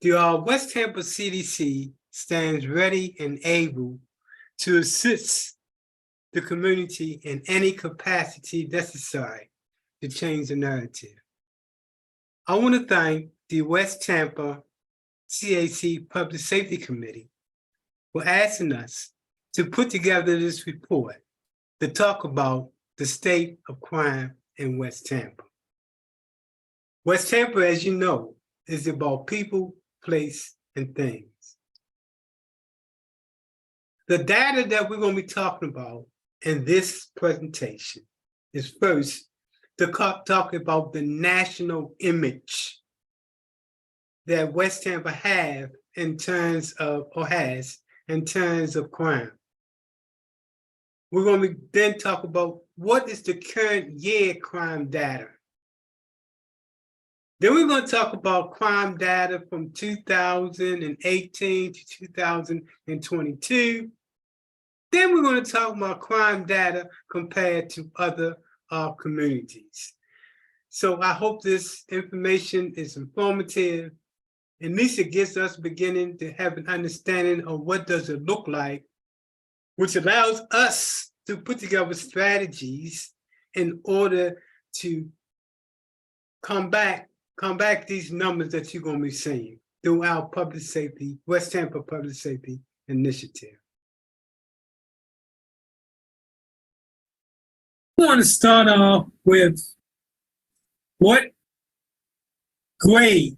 The West Tampa CDC stands ready and able to assist the community in any capacity necessary to change the narrative. I want to thank the West Tampa CAC Public Safety Committee for asking us to put together this report to talk about the state of crime in West Tampa. West Tampa, as you know, is about people, place, and things. The data that we're going to be talking about in this presentation is first to talk about the national image that West Tampa have in terms of, or has in terms of crime. We're going to then talk about what is the current year crime data. Then we're going to talk about crime data from 2018 to 2022. Then we're going to talk about crime data compared to other communities. So I hope this information is informative. At least it gives us beginning to have an understanding of what does it look like, which allows us to put together strategies in order to combat these numbers that you're going to be seeing through our public safety, West Tampa Public Safety Initiative. I want to start off with what grade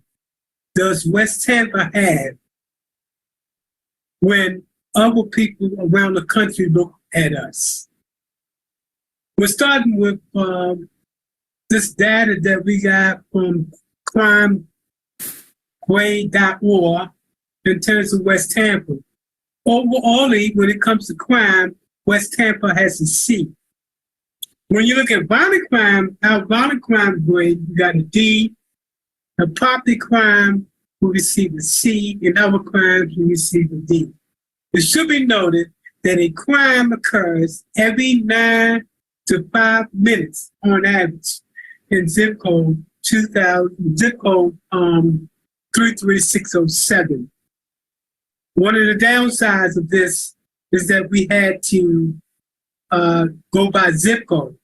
does West Tampa have when other people around the country look at us? We're starting with this data that we got from crimegrade.org in terms of West Tampa. Overall, when it comes to crime, West Tampa has a C. When you look at violent crime, our violent crime grade, you got a D. The property crime will receive a C, and other crimes will receive a D. It should be noted that a crime occurs every 9 to 5 minutes on average in zip code 33607. One of the downsides of this is that we had to go by zip code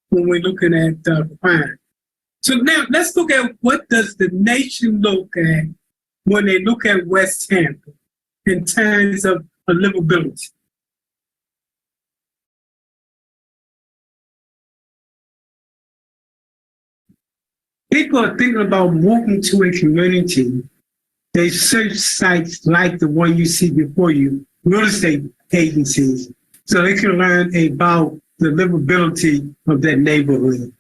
when we're looking at crime. So now let's look at what does the nation look at when they look at West Tampa in terms of livability. People are thinking about moving to a community. They search sites like the one you see before you, real estate agencies, so they can learn about the livability of that neighborhood.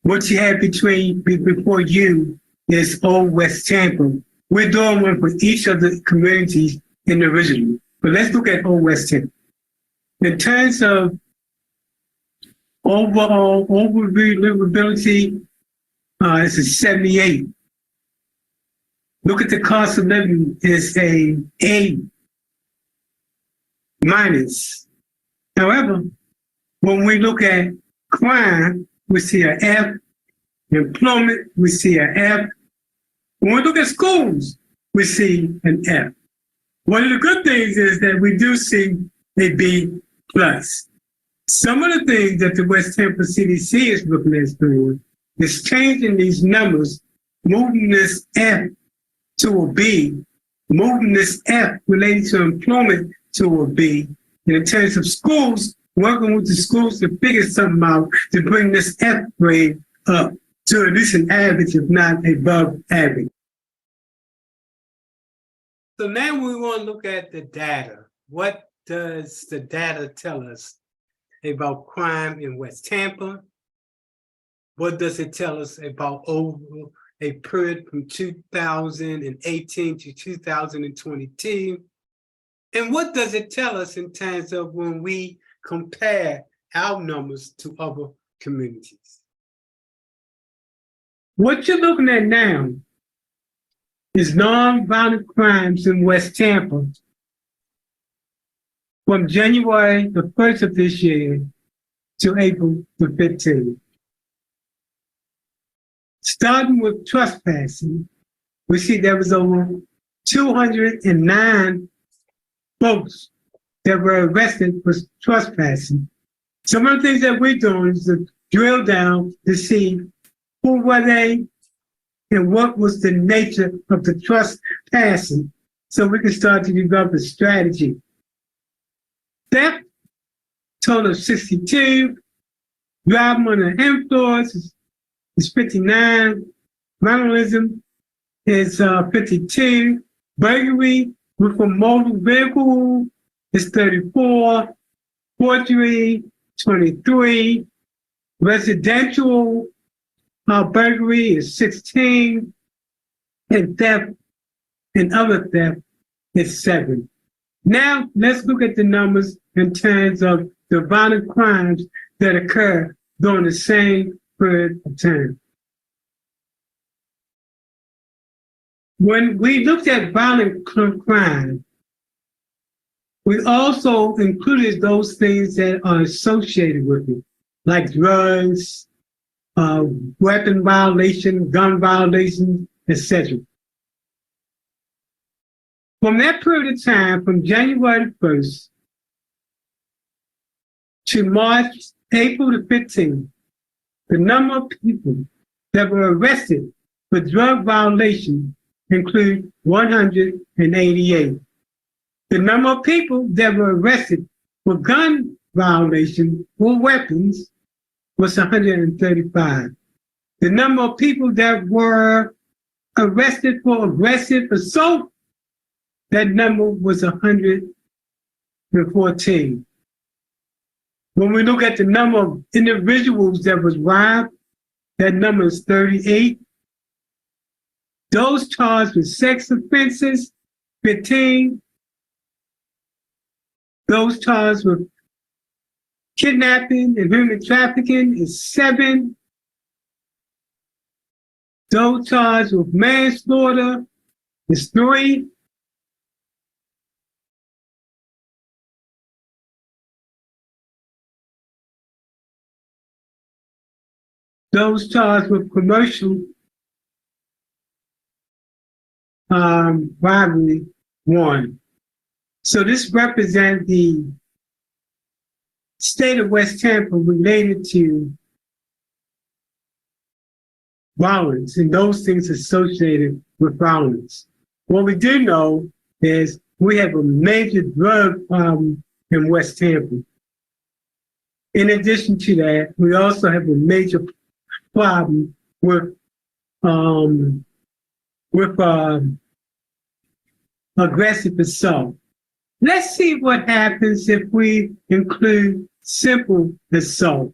What you have before you is Old West Tampa. We're doing one for each of the communities individually, but let's look at Old West Tampa. In terms of overall livability, it's a 78. Look at the cost of living, it's a A minus. However, when we look at crime, we see an F. Employment, we see an F. When we look at schools, we see an F. One of the good things is that we do see a B plus. Some of the things that the West Tampa CDC is looking at doing is changing these numbers, moving this F to a B, moving this F related to employment to a B. And in terms of schools, working with the schools to figure something out to bring this F grade up to at least an average, if not above average. So now we want to look at the data. What does the data tell us about crime in West Tampa? What does it tell us about over a period from 2018 to 2022? And what does it tell us in terms of when we compare our numbers to other communities? What you're looking at now is nonviolent crimes in West Tampa from January the 1st of this year to April the 15th. Starting with trespassing, we see there was over 209 folks that were arrested for trespassing. Some of the things that we're doing is to drill down to see who were they and what was the nature of the trespassing, so we can start to develop a strategy. Theft, total of 62. Driving under influence is 59. Vandalism is 52. Burglary with a motor vehicle is 34. Forgery, 23. Residential burglary is 16. And theft and other theft is 7. Now, let's look at the numbers in terms of the violent crimes that occur during the same period of time. When we looked at violent crime, we also included those things that are associated with it, like drugs, weapon violation, gun violation, etc. From that period of time, from January 1st to April the 15th, the number of people that were arrested for drug violation include 188. The number of people that were arrested for gun violation or weapons was 135. The number of people that were arrested for aggressive assault, that number was 114. When we look at the number of individuals that was robbed, that number is 38. Those charged with sex offenses, 15. Those charged with kidnapping and human trafficking is 7. Those charged with manslaughter is 3. Those charged with commercial robbery, 1. So this represents the state of West Tampa related to violence and those things associated with violence. What we do know is we have a major drug problem in West Tampa. In addition to that, we also have a major problem with aggressive assault. Let's see what happens if we include simple assault.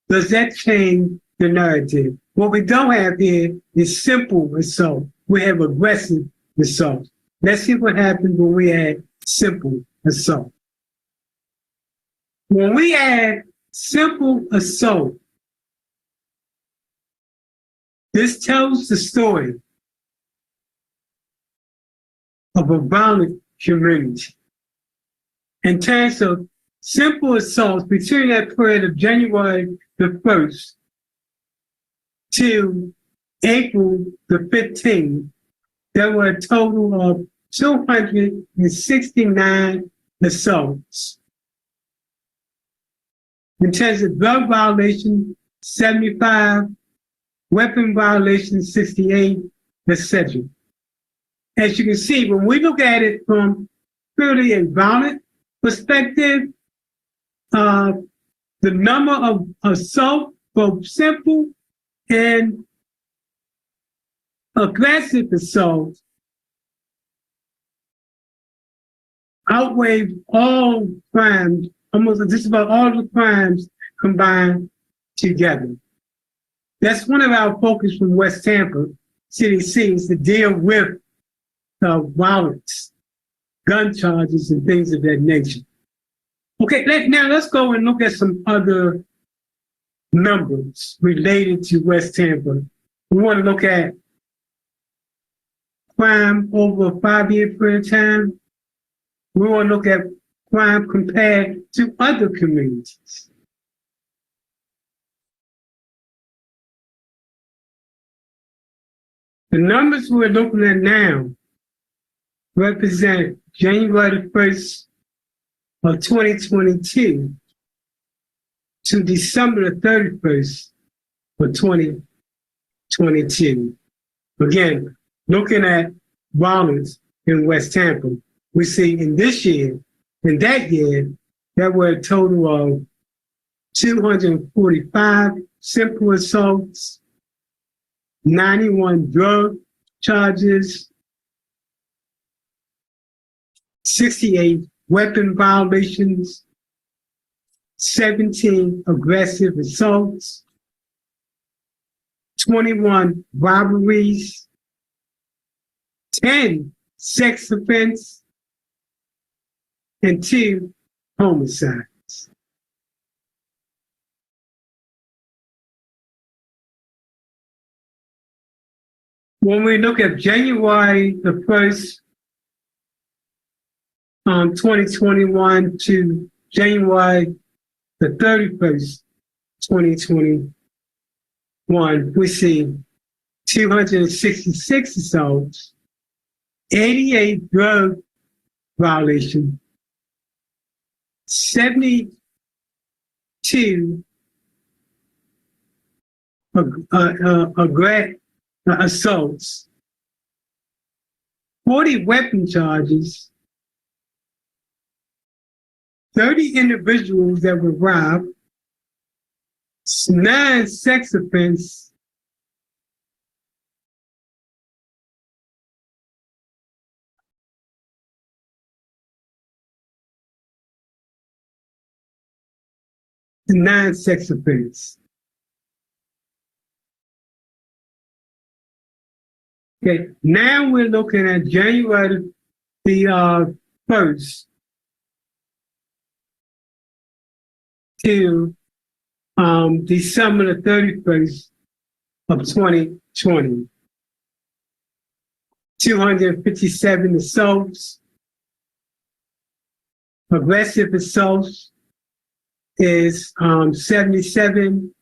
Does that change the narrative? What we don't have here is simple assault. We have aggressive assault. Let's see what happens when we add simple assault. When we add simple assault, this tells the story of a violent community. In terms of simple assaults between that period of January the 1st to April the 15th, there were a total of 269 assaults. In terms of drug violation, 75, weapon violation, 68, etc. As you can see, when we look at it from purely a violent perspective, the number of assault, both simple and aggressive assault, outweighed all crimes, almost just about all the crimes combined together. That's one of our focus from West Tampa CDC is to deal with violence, gun charges, and things of that nature. Okay, now let's go and look at some other numbers related to West Tampa. We want to look at crime over a 5-year period of time. We want to look at crime compared to other communities. The numbers we're looking at now represent January 1st of 2022 to December the 31st of 2022. Again, looking at violence in West Tampa, we see in that year, there were a total of 245 simple assaults, 91 drug charges, 68 weapon violations, 17 aggressive assaults, 21 robberies, 10 sex offenses, and 2 homicides. When we look at January the 1st, 2021 to January the 31st, 2021, we see 266 assaults, 88 drug violations, 72 assaults, 40 weapon charges, 30 individuals that were robbed, 9 sex offenses, Okay, now we're looking at January the 1st to December the 31st of 2020. 257 assaults, aggressive assaults is 77,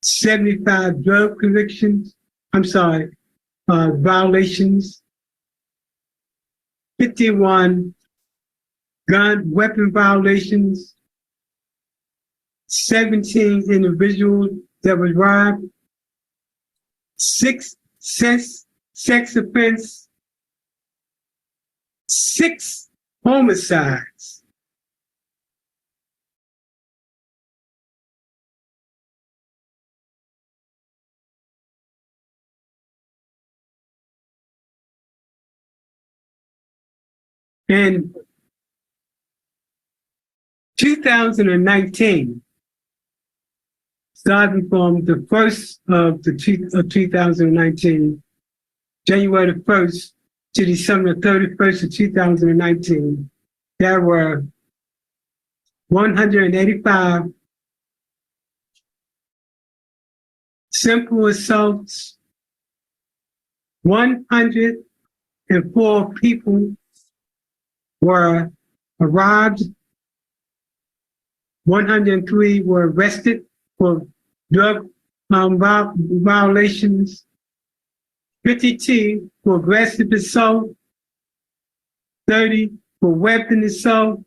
75 drug convictions, violations, 51 weapon violations, 17 individuals that was robbed, 6 sex offenses, 6 homicides. In 2019, starting from the 1st of 2019, January the 1st to December 31st of 2019, there were 185 simple assaults, 104 people were robbed, 103 were arrested for drug violations, 52 for aggressive assault, 30 for weapon assault,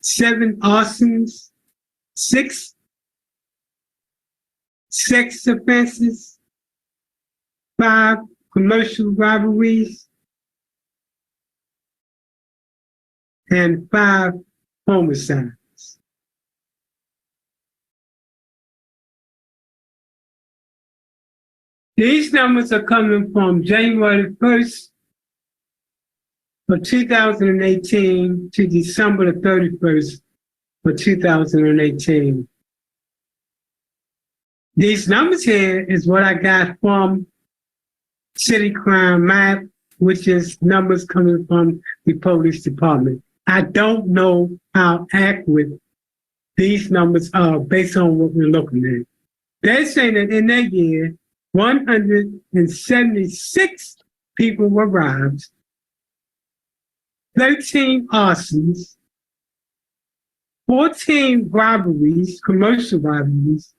7 arsons, 6 sex offenses, 5 commercial robberies, and 5 homicides. These numbers are coming from January 1st of 2018 to December the 31st of 2018. These numbers here is what I got from City Crime Map, which is numbers coming from the police department. I don't know how accurate these numbers are based on what we're looking at. They're saying that in that year, 176 people were robbed, 13 arsons, 14 robberies, commercial robberies,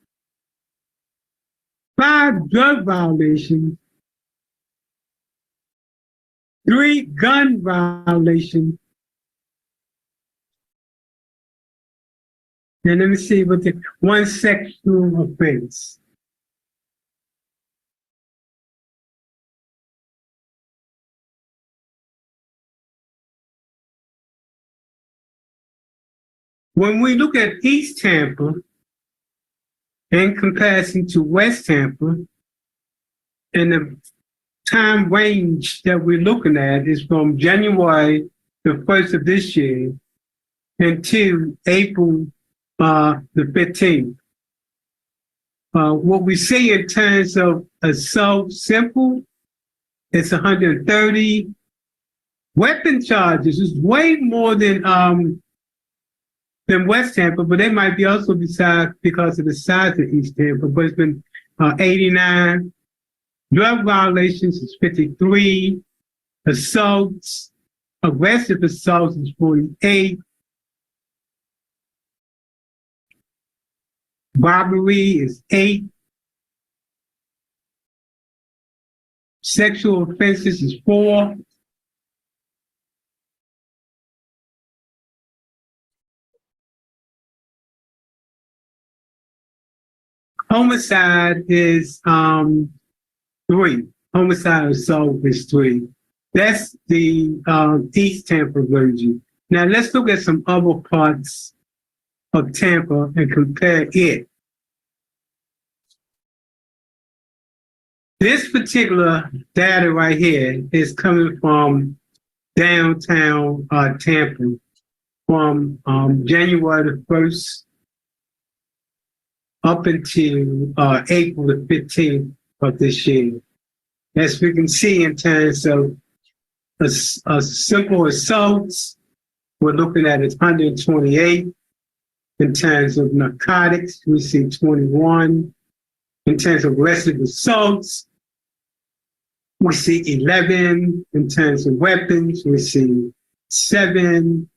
5 drug violations, 3 gun violations, and let me see what the 1 sexual offense. When we look at East Tampa in comparison to West Tampa, and the time range that we're looking at is from January the 1st of this year until April the 15th. What we see in terms of assault simple, it's 130. Weapon charges is way more than West Tampa, but they might be also besides because of the size of East Tampa, but it's been 89. Drug violations is 53. Assaults, aggressive assaults is 48. Robbery is 8. Sexual offenses is 4. Homicide is 3. Homicide assault is 3. That's the East Tampa version. Now let's look at some other parts of Tampa and compare it. This particular data right here is coming from downtown Tampa from January the 1st up until April the 15th of this year. As we can see in terms of simple assaults, we're looking at 128. In terms of narcotics, we see 21. In terms of aggressive assaults, we see 11. In terms of weapons, we see 7.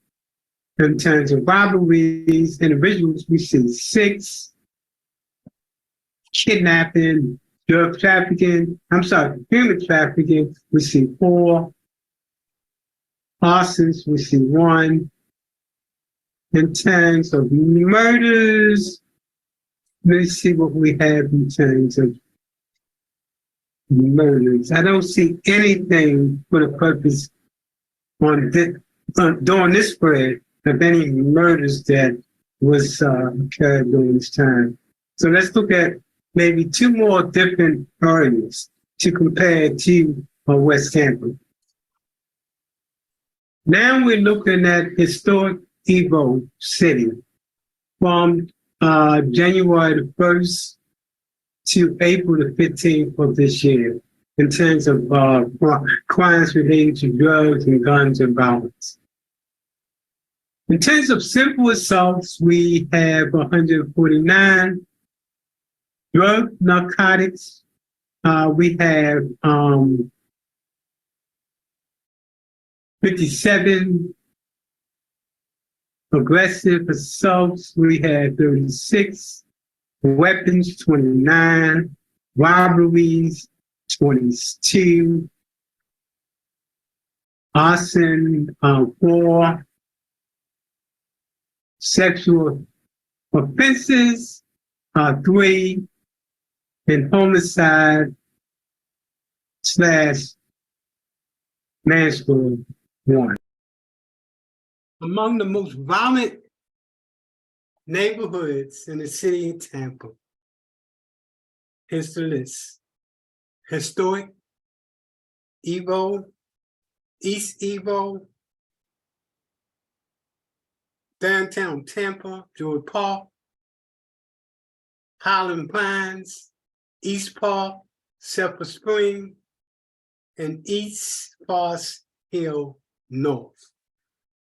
In terms of robberies, individuals, we see 6. Kidnapping, human trafficking, we see 4. Arsons, we see 1. In terms of murders, let's see what we have in terms of murders. I don't see anything for the purpose on this, during this spread of any murders that was occurred during this time. So let's look at maybe 2 more different areas to compare to West Tampa. Now we're looking at historic Evo City from January the 1st to April the 15th of this year in terms of crimes related to drugs and guns and violence. In terms of simple assaults, we have 149. Drug, narcotics, we have 57. Aggressive assaults, we had 36. Weapons, 29. Robberies, 22. Arson, 4. Sexual offenses, 3. And homicide / manslaughter, 1. Among the most violent neighborhoods in the city of Tampa, here's the list. Historic, Evo, East Evo, downtown Tampa, George Park, Highland Pines, East Park, Sulphur Spring, and East Forest Hill North.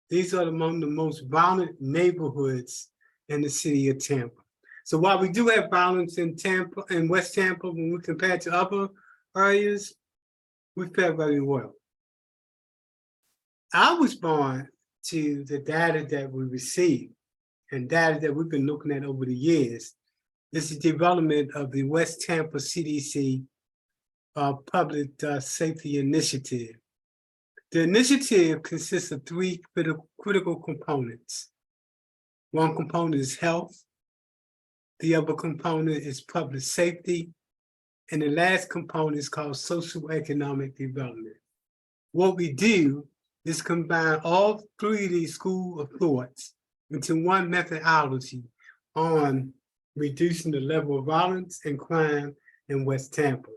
These are among the most violent neighborhoods in the city of Tampa. So while we do have violence in Tampa and West Tampa, when we compare to other areas, we fare very well. I respond to the data that we receive and data that we've been looking at over the years is the development of the West Tampa CDC Public Safety Initiative. The initiative consists of three critical components. One component is health, the other component is public safety, and the last component is called socioeconomic development. What we do is combine all three of these school of thoughts into one methodology on reducing the level of violence and crime in West Tampa.